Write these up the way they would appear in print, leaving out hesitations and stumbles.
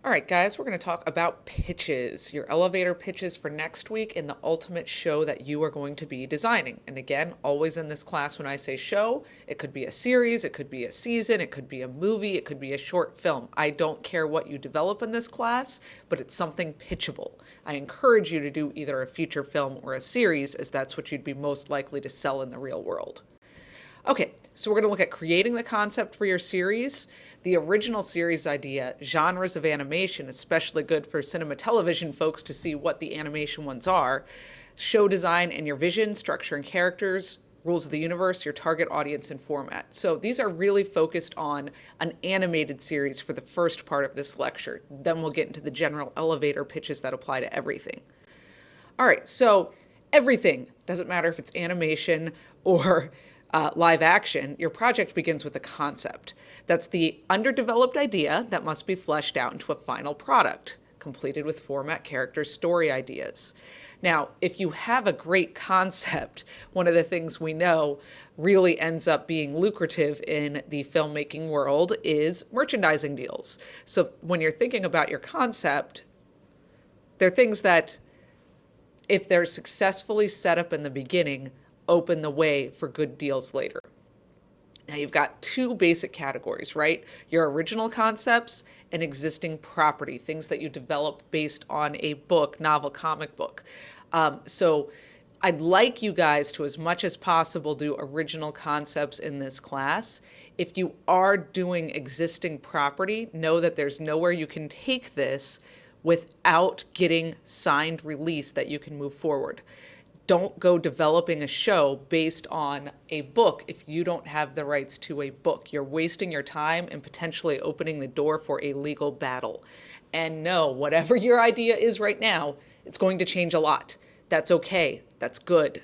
All right, guys, we're going to talk about pitches, your elevator pitches for next week in the ultimate show that you are going to be designing. And again, always in this class, when I say show, it could be a series, it could be a season, it could be a movie, it could be a short film. I don't care what you develop in this class, but it's something pitchable. I encourage you to do either a feature film or a series, as that's what you'd be most likely to sell in the real world. Okay, so we're going to look at creating the concept for your series, the original series idea, genres of animation, especially good for cinema television folks to see what the animation ones are, show design and your vision, structure and characters, rules of the universe, your target audience and format. So these are really focused on an animated series for the first part of this lecture. Then we'll get into the general elevator pitches that apply to everything. All right, so everything, doesn't matter if it's animation or live action, your project begins with a concept. That's the underdeveloped idea that must be fleshed out into a final product, completed with format, characters, story ideas. Now, if you have a great concept, one of the things we know really ends up being lucrative in the filmmaking world is merchandising deals. So when you're thinking about your concept, there are things that, if they're successfully set up in the beginning, open the way for good deals later. Now you've got two basic categories, right? Your original concepts and existing property, things that you develop based on a book, novel, comic book. So I'd like you guys to, as much as possible, do original concepts in this class. If you are doing existing property, know that there's nowhere you can take this without getting signed release that you can move forward. Don't go developing a show based on a book if you don't have the rights to a book. You're wasting your time and potentially opening the door for a legal battle. And no, whatever your idea is right now, it's going to change a lot. That's okay. That's good.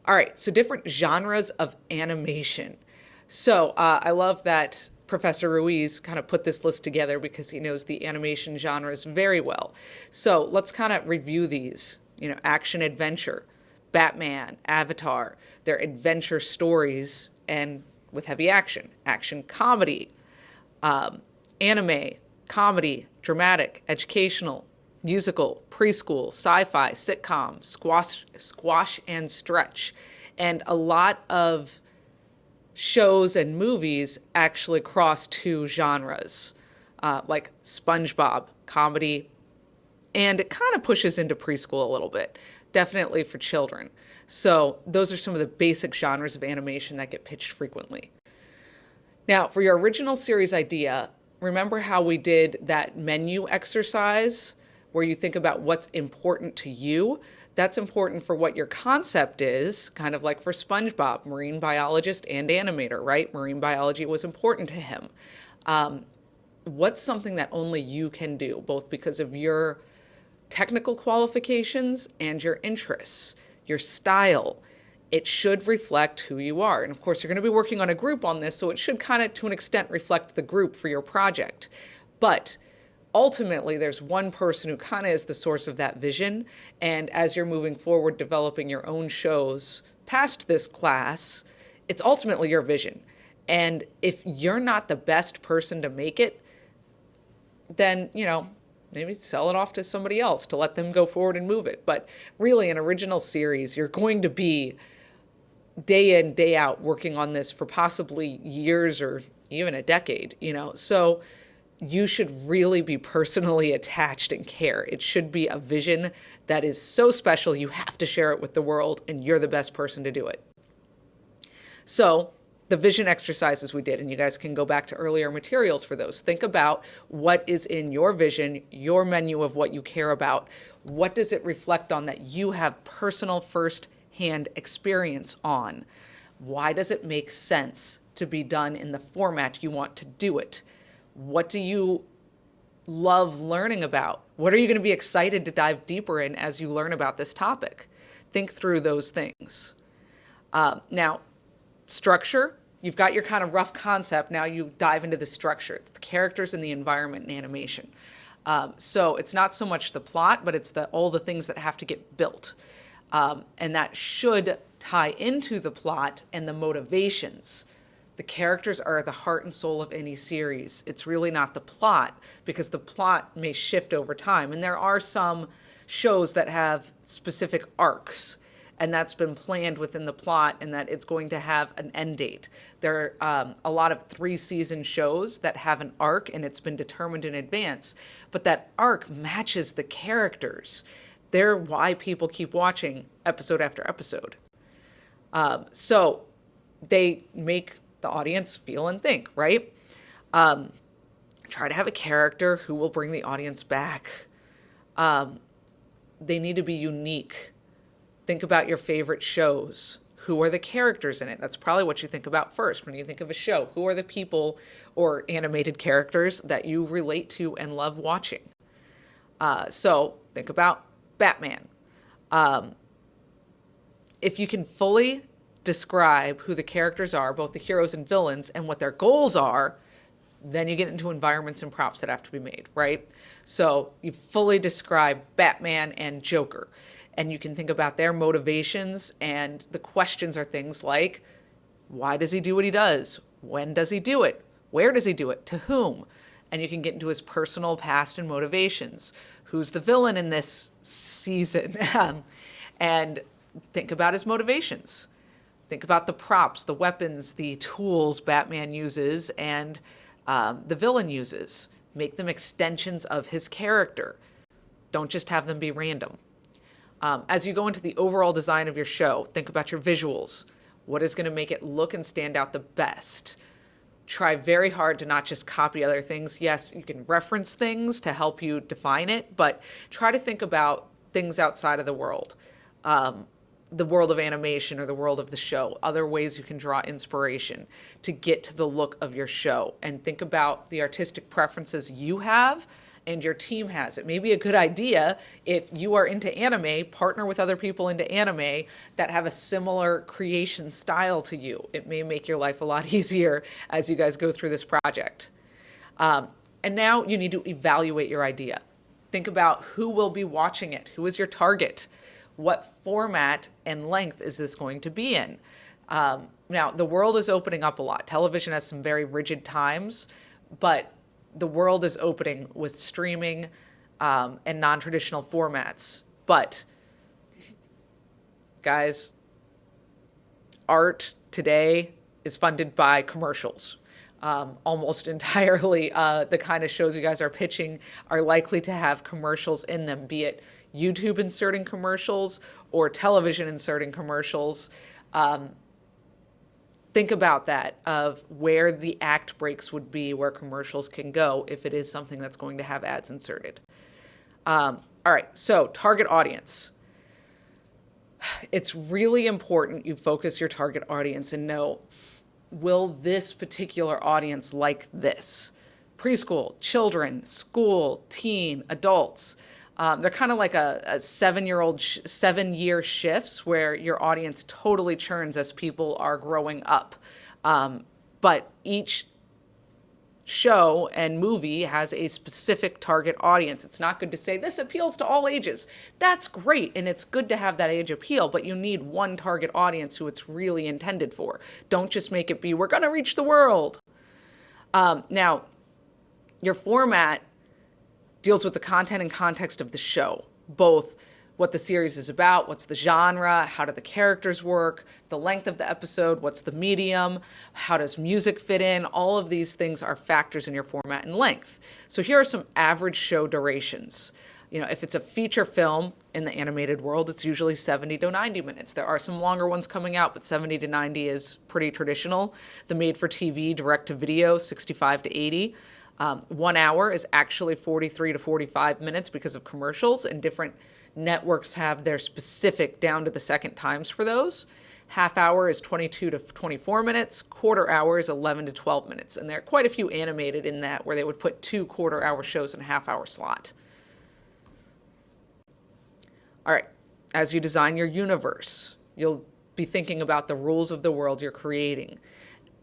All right, so different genres of animation. So I love that Professor Ruiz kind of put this list together because he knows the animation genres very well. So let's kind of review these. Action adventure, Batman, Avatar, they're adventure stories and with heavy action. Action comedy, anime, comedy, dramatic, educational, musical, preschool, sci-fi, sitcom, squash and stretch. And a lot of shows and movies actually cross two genres, like SpongeBob, comedy, and it kind of pushes into preschool a little bit, definitely for children. So those are some of the basic genres of animation that get pitched frequently. Now, for your original series idea, remember how we did that menu exercise where you think about what's important to you? That's important for what your concept is, kind of like for SpongeBob, marine biologist and animator, right? Marine biology was important to him. What's something that only you can do, both because of your technical qualifications and your interests, your style? It should reflect who you are. And of course, you're going to be working on a group on this, so it should kind of, to an extent, reflect the group for your project. But ultimately, there's one person who kind of is the source of that vision. And as you're moving forward, developing your own shows past this class, it's ultimately your vision. And if you're not the best person to make it, then, maybe sell it off to somebody else to let them go forward and move it. But really, an original series, you're going to be day in, day out working on this for possibly years or even a decade, So you should really be personally attached and care. It should be a vision that is so special you have to share it with the world, and you're the best person to do it. So the vision exercises we did, and you guys can go back to earlier materials for those. Think about what is in your vision, your menu of what you care about. What does it reflect on that you have personal first-hand experience on? Why does it make sense to be done in the format you want to do it? What do you love learning about? What are you going to be excited to dive deeper in as you learn about this topic? Think through those things. Now, structure, you've got your kind of rough concept. Now you dive into the structure, the characters and the environment and animation. So it's not so much the plot, but it's all the things that have to get built. And that should tie into the plot and the motivations The characters are the heart and soul of any series. It's really not the plot, because the plot may shift over time. And there are some shows that have specific arcs, and that's been planned within the plot, and that it's going to have an end date. There are a lot of 3-season shows that have an arc, and it's been determined in advance, but that arc matches the characters. They're why people keep watching episode after episode. So they make the audience feel and think, right? Try to have a character who will bring the audience back. They need to be unique. Think about your favorite shows. Who are the characters in it? That's probably what you think about first when you think of a show. Who are the people or animated characters that you relate to and love watching? So think about Batman. If you can fully describe who the characters are, both the heroes and villains, and what their goals are, then you get into environments and props that have to be made, right? So you fully describe Batman and Joker, and you can think about their motivations, and the questions are things like, why does he do what he does? When does he do it? Where does he do it? To whom? And you can get into his personal past and motivations. Who's the villain in this season? And think about his motivations. Think about the props, the weapons, the tools Batman uses and the villain uses. Make them extensions of his character. Don't just have them be random. As you go into the overall design of your show, think about your visuals. What is going to make it look and stand out the best? Try very hard to not just copy other things. Yes, you can reference things to help you define it, but try to think about things outside of the world of animation or the world of the show, other ways you can draw inspiration to get to the look of your show, and think about the artistic preferences you have and your team has. It may be a good idea, if you are into anime, partner with other people into anime that have a similar creation style to you. It may make your life a lot easier as you guys go through this project. And now you need to evaluate your idea. Think about who will be watching it. Who is your target? What format and length is this going to be in? Now, the world is opening up a lot. Television has some very rigid times, but the world is opening with streaming and non-traditional formats. But, guys, art today is funded by commercials. Almost entirely, the kind of shows you guys are pitching are likely to have commercials in them, be it YouTube inserting commercials or television inserting commercials. Think about that, of where the act breaks would be, where commercials can go if it is something that's going to have ads inserted. All right, so target audience. It's really important you focus your target audience and know, will this particular audience like this? Preschool, children, school, teen, adults. They're kind of like a 7-year shifts where your audience totally churns as people are growing up. But each show and movie has a specific target audience. It's not good to say this appeals to all ages. That's great, and it's good to have that age appeal, but you need one target audience who it's really intended for. Don't just make it be, we're going to reach the world. Now, your format deals with the content and context of the show, both what the series is about, what's the genre, how do the characters work, the length of the episode, what's the medium, how does music fit in. All of these things are factors in your format and length. So here are some average show durations. You know, if it's a feature film in the animated world, it's usually 70 to 90 minutes. There are some longer ones coming out, but 70 to 90 is pretty traditional. The made-for-TV, direct-to-video, 65 to 80. 1 hour is actually 43 to 45 minutes because of commercials, and different networks have their specific down to the second times for those. Half hour is 22 to 24 minutes. Quarter hour is 11 to 12 minutes. And there are quite a few animated in that where they would put 2 quarter-hour shows in a half-hour slot. All right, as you design your universe, you'll be thinking about the rules of the world you're creating,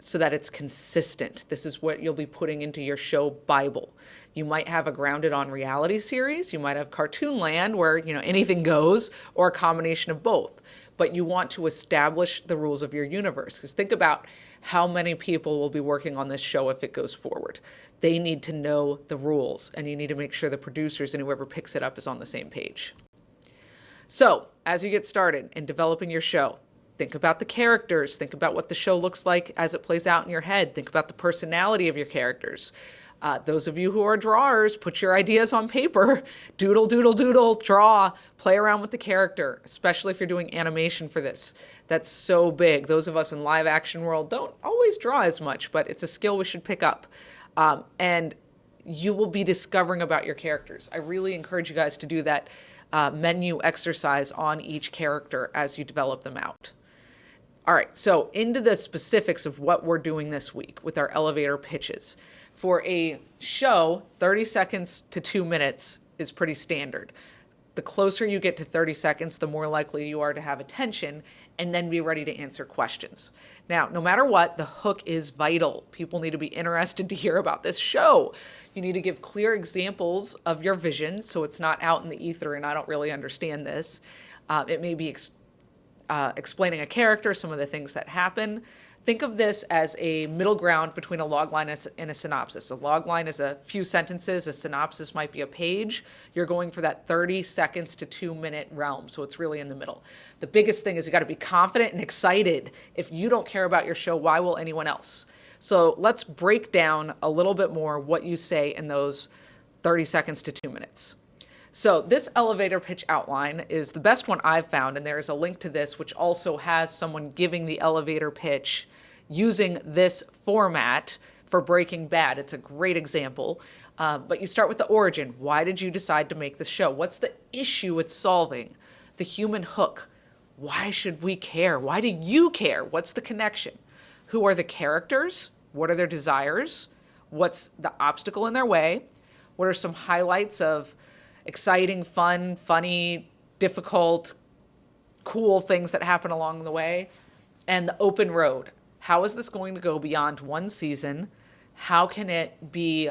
so that it's consistent. This is what you'll be putting into your show Bible. You might have a grounded on reality series. You might have Cartoon Land where, you know, anything goes, or a combination of both. But you want to establish the rules of your universe. Because think about how many people will be working on this show if it goes forward. They need to know the rules, and you need to make sure the producers and whoever picks it up is on the same page. So, as you get started in developing your show, think about the characters. Think about what the show looks like as it plays out in your head. Think about the personality of your characters. Those of you who are drawers, put your ideas on paper. Doodle, doodle, doodle, draw. Play around with the character, especially if you're doing animation for this. That's so big. Those of us in live action world don't always draw as much, but it's a skill we should pick up. And you will be discovering about your characters. I really encourage you guys to do that menu exercise on each character as you develop them out. All right, so into the specifics of what we're doing this week with our elevator pitches. For a show, 30 seconds to 2 minutes is pretty standard. The closer you get to 30 seconds, the more likely you are to have attention and then be ready to answer questions. Now, no matter what, the hook is vital. People need to be interested to hear about this show. You need to give clear examples of your vision so it's not out in the ether and I don't really understand this. It may be explaining a character, some of the things that happen. Think of this as a middle ground between a logline and a synopsis. A logline is a few sentences. A synopsis might be a page. You're going for that 30 seconds to 2 minute realm. So it's really in the middle. The biggest thing is you got to be confident and excited. If you don't care about your show, why will anyone else? So let's break down a little bit more what you say in those 30 seconds to 2 minutes. So this elevator pitch outline is the best one I've found, and there is a link to this, which also has someone giving the elevator pitch using this format for Breaking Bad. It's a great example. But you start with the origin. Why did you decide to make this show? What's the issue it's solving? The human hook. Why should we care? Why do you care? What's the connection? Who are the characters? What are their desires? What's the obstacle in their way? What are some highlights of exciting, fun, funny, difficult, cool things that happen along the way? And the open road. How is this going to go beyond one season? How can it be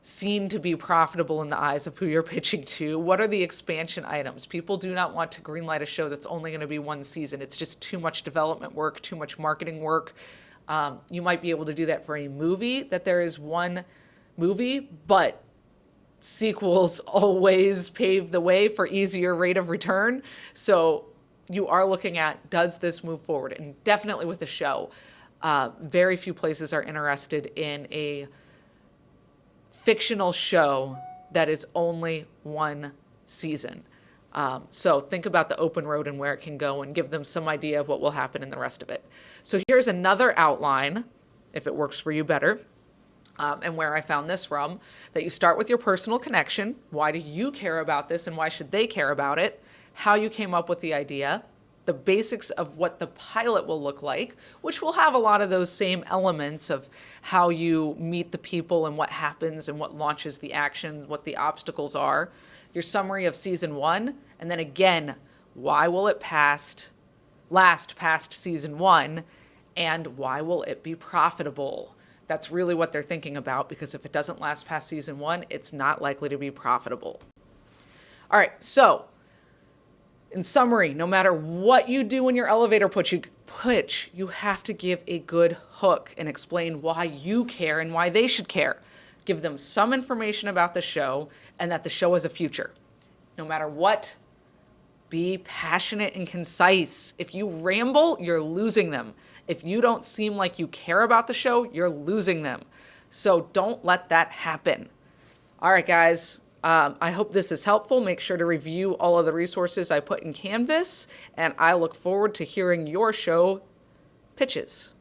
seen to be profitable in the eyes of who you're pitching to? What are the expansion items? People do not want to greenlight a show that's only going to be one season. It's just too much development work, too much marketing work. You might be able to do that for a movie, that there is one movie, but sequels always pave the way for easier rate of return. So you are looking at, does this move forward? And definitely with the show, very few places are interested in a fictional show that is only one season. So think about the open road and where it can go and give them some idea of what will happen in the rest of it. So here's another outline, if it works for you better. And where I found this from, that you start with your personal connection. Why do you care about this and why should they care about it? How you came up with the idea, the basics of what the pilot will look like, which will have a lot of those same elements of how you meet the people and what happens and what launches the action, what the obstacles are. Your summary of season 1, and then again, why will it last past season 1, and why will it be profitable? That's really what they're thinking about, because if it doesn't last past season 1, it's not likely to be profitable. All right, so in summary, no matter what you do in your elevator pitch, you have to give a good hook and explain why you care and why they should care. Give them some information about the show and that the show has a future. No matter what, be passionate and concise. If you ramble, you're losing them. If you don't seem like you care about the show, you're losing them. So don't let that happen. All right, guys. I hope this is helpful. Make sure to review all of the resources I put in Canvas, and I look forward to hearing your show pitches.